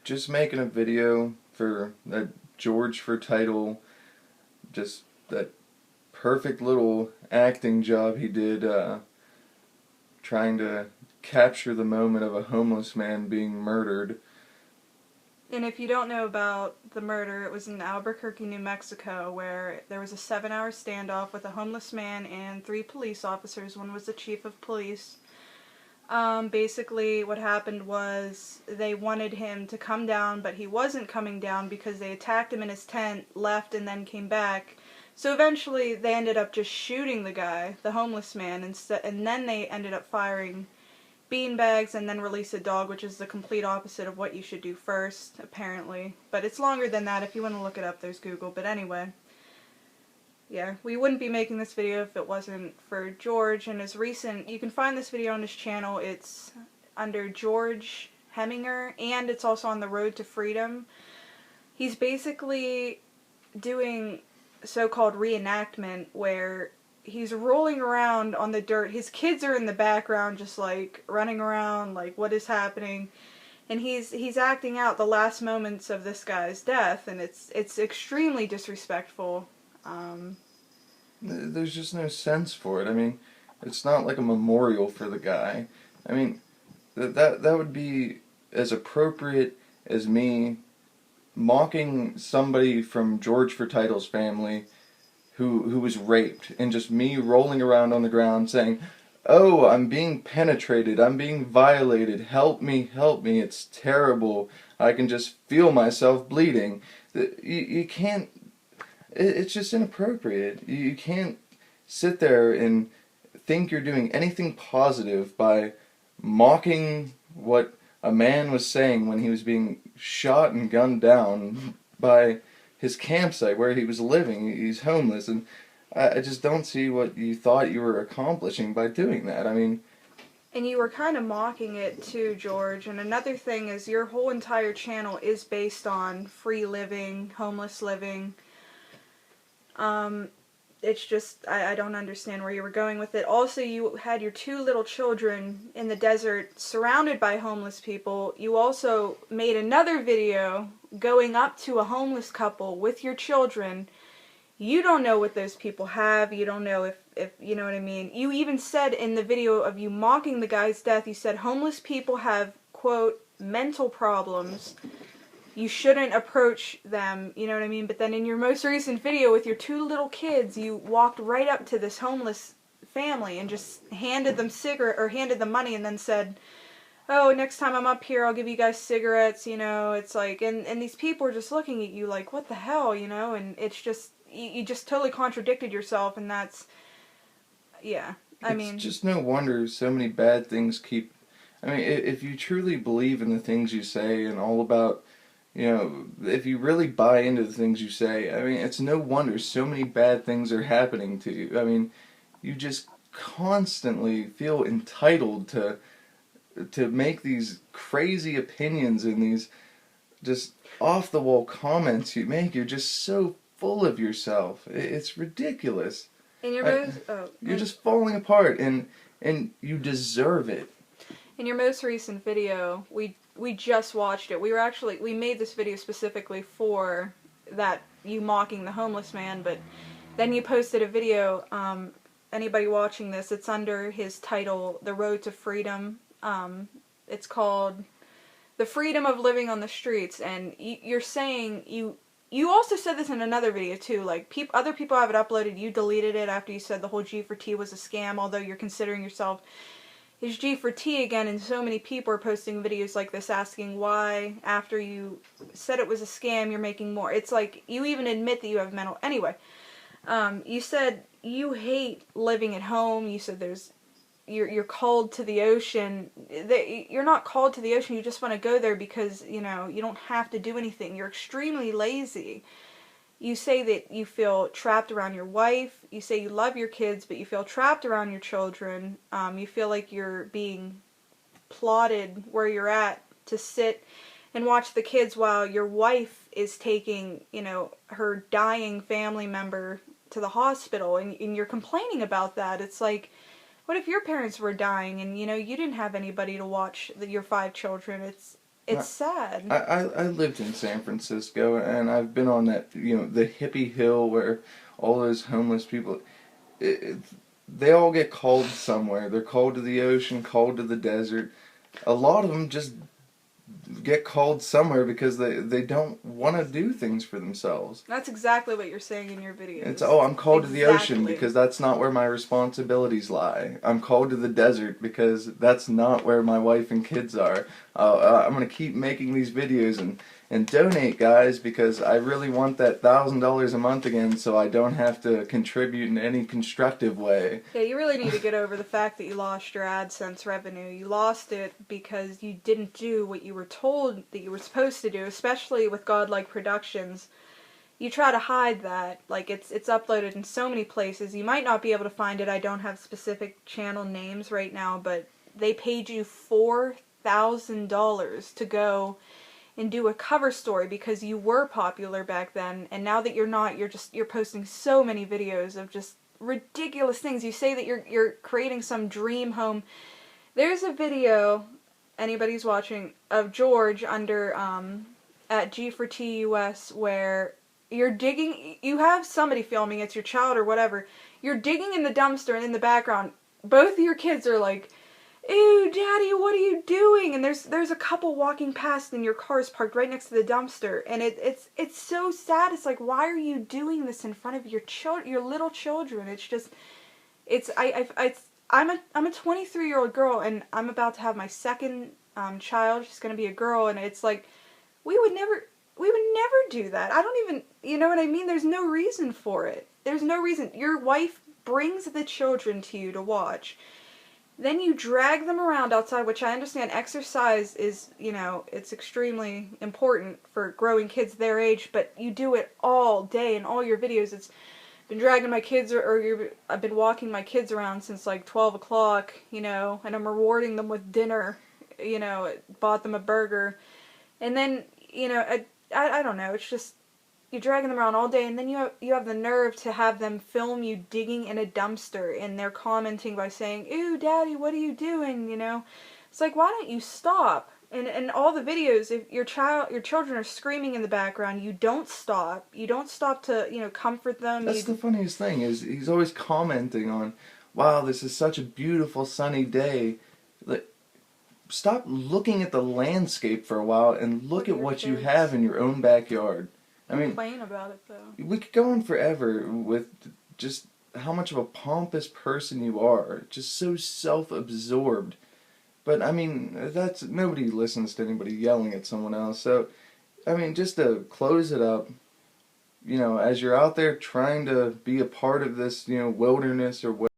just making a video for that George for title, just that perfect little acting job he did, trying to capture the moment of a homeless man being murdered. And if you don't know about the murder, it was in Albuquerque, New Mexico, where there was a 7-hour standoff with a homeless man and 3 police officers. One was the chief of police. Basically, what happened was they wanted him to come down, but he wasn't coming down because they attacked him in his tent, left, and then came back. So eventually, they ended up just shooting the guy, the homeless man, and then they ended up firing beanbags and then release a dog, which is the complete opposite of what you should do first, apparently. But it's longer than that. If you want to look it up, there's Google. But anyway, yeah, we wouldn't be making this video if it wasn't for George and his recent... You can find this video on his channel. It's under George Hemminger, and it's also on the Road to Freedom. He's basically doing so-called reenactment, where he's rolling around on the dirt. His kids are in the background just like running around like what is happening, and he's acting out the last moments of this guy's death, and it's extremely disrespectful. There's just no sense for it. I mean, it's not like a memorial for the guy. I mean, that would be as appropriate as me mocking somebody from George for Title's family who was raped, and just me rolling around on the ground saying, "Oh, I'm being penetrated, I'm being violated, help me, it's terrible, I can just feel myself bleeding." You can't, it's just inappropriate. You can't sit there and think you're doing anything positive by mocking what a man was saying when he was being shot and gunned down by his campsite where he was living. He's homeless, and I just don't see what you thought you were accomplishing by doing that. I mean... And you were kind of mocking it too, George. And another thing is your whole entire channel is based on free living, homeless living. It's just, I don't understand where you were going with it. Also, you had your 2 little children in the desert surrounded by homeless people. You also made another video going up to a homeless couple with your children. You don't know what those people have. You don't know if you know what I mean. You even said in the video of you mocking the guy's death, you said homeless people have, quote, mental problems. You shouldn't approach them, you know what I mean? But then in your most recent video with your 2 little kids, you walked right up to this homeless family and just handed them handed them money and then said, "Oh, next time I'm up here, I'll give you guys cigarettes," you know. It's like, and these people are just looking at you like, what the hell, you know? And it's just, you just totally contradicted yourself, and that's, yeah, I mean... It's just no wonder so many bad things keep... I mean, if you truly believe in the things you say and all about... You know, if you really buy into the things you say, I mean, it's no wonder so many bad things are happening to you. I mean, you just constantly feel entitled to make these crazy opinions and these just off-the-wall comments you make. You're just so full of yourself. It's ridiculous. And you're just falling apart, and you deserve it. In your most recent video, we just watched it. We made this video specifically for that, you mocking the homeless man, but then you posted a video, anybody watching this, it's under his title, The Road to Freedom. It's called The Freedom of Living on the Streets, and you're saying, you also said this in another video too, like other people have it uploaded, you deleted it after you said the whole G4T was a scam, although you're considering yourself is G4T again, and so many people are posting videos like this asking why, after you said it was a scam, you're making more. It's like, you even admit that you have mental... Anyway, you said you hate living at home. You said you're called to the ocean. You're not called to the ocean, you just want to go there because, you know, you don't have to do anything. You're extremely lazy. You say that you feel trapped around your wife. You say you love your kids, but you feel trapped around your children. You feel like you're being plotted where you're at to sit and watch the kids while your wife is taking, you know, her dying family member to the hospital, and you're complaining about that. It's like, what if your parents were dying and, you know, you didn't have anybody to watch your 5 children? It's sad. I lived in San Francisco, and I've been on that, the hippie hill where all those homeless people, it, they all get called somewhere. They're called to the ocean, called to the desert. A lot of them just get called somewhere because they don't want to do things for themselves. That's exactly what you're saying in your videos. It's, I'm called to the ocean because that's not where my responsibilities lie. I'm called to the desert because that's not where my wife and kids are. I'm going to keep making these videos and donate, guys, because I really want that $1,000 a month again so I don't have to contribute in any constructive way. Yeah, you really need to get over the fact that you lost your AdSense revenue. You lost it because you didn't do what you were told that you were supposed to do, especially with Godlike Productions. You try to hide that. Like, it's uploaded in so many places. You might not be able to find it. I don't have specific channel names right now, but they paid you $4,000 to go and do a cover story because you were popular back then, and now that you're not, you're posting so many videos of just ridiculous things. You say that you're creating some dream home. There's a video, anybody's watching, of George under at G4T US where you're digging, you have somebody filming, it's your child or whatever, you're digging in the dumpster, and in the background both of your kids are like, "Ew, Daddy, what are you doing?" And there's a couple walking past, and your car is parked right next to the dumpster, and it's so sad. It's like, why are you doing this in front of your little children? It's just, I'm a 23-year-old girl, and I'm about to have my second child. She's gonna be a girl, and it's like, we would never do that. I don't even, you know what I mean? There's no reason for it. There's no reason. Your wife brings the children to you to watch. Then you drag them around outside, which I understand exercise is, it's extremely important for growing kids their age, but you do it all day in all your videos. It's been dragging my kids, I've been walking my kids around since like 12 o'clock, and I'm rewarding them with dinner, bought them a burger. And then, I don't know, it's just, you're dragging them around all day, and then you have the nerve to have them film you digging in a dumpster, and they're commenting by saying, "Ew, Daddy, what are you doing?" It's like, why don't you stop? And all the videos, if your children are screaming in the background, you don't stop. You don't stop to comfort them. That's the funniest thing is he's always commenting on, "Wow, this is such a beautiful sunny day." Like, stop looking at the landscape for a while and look at what you have in your own backyard. I mean, complain about it though. We could go on forever with just how much of a pompous person you are, just so self-absorbed. But I mean, nobody listens to anybody yelling at someone else. So, I mean, just to close it up, as you're out there trying to be a part of this, wilderness or whatever.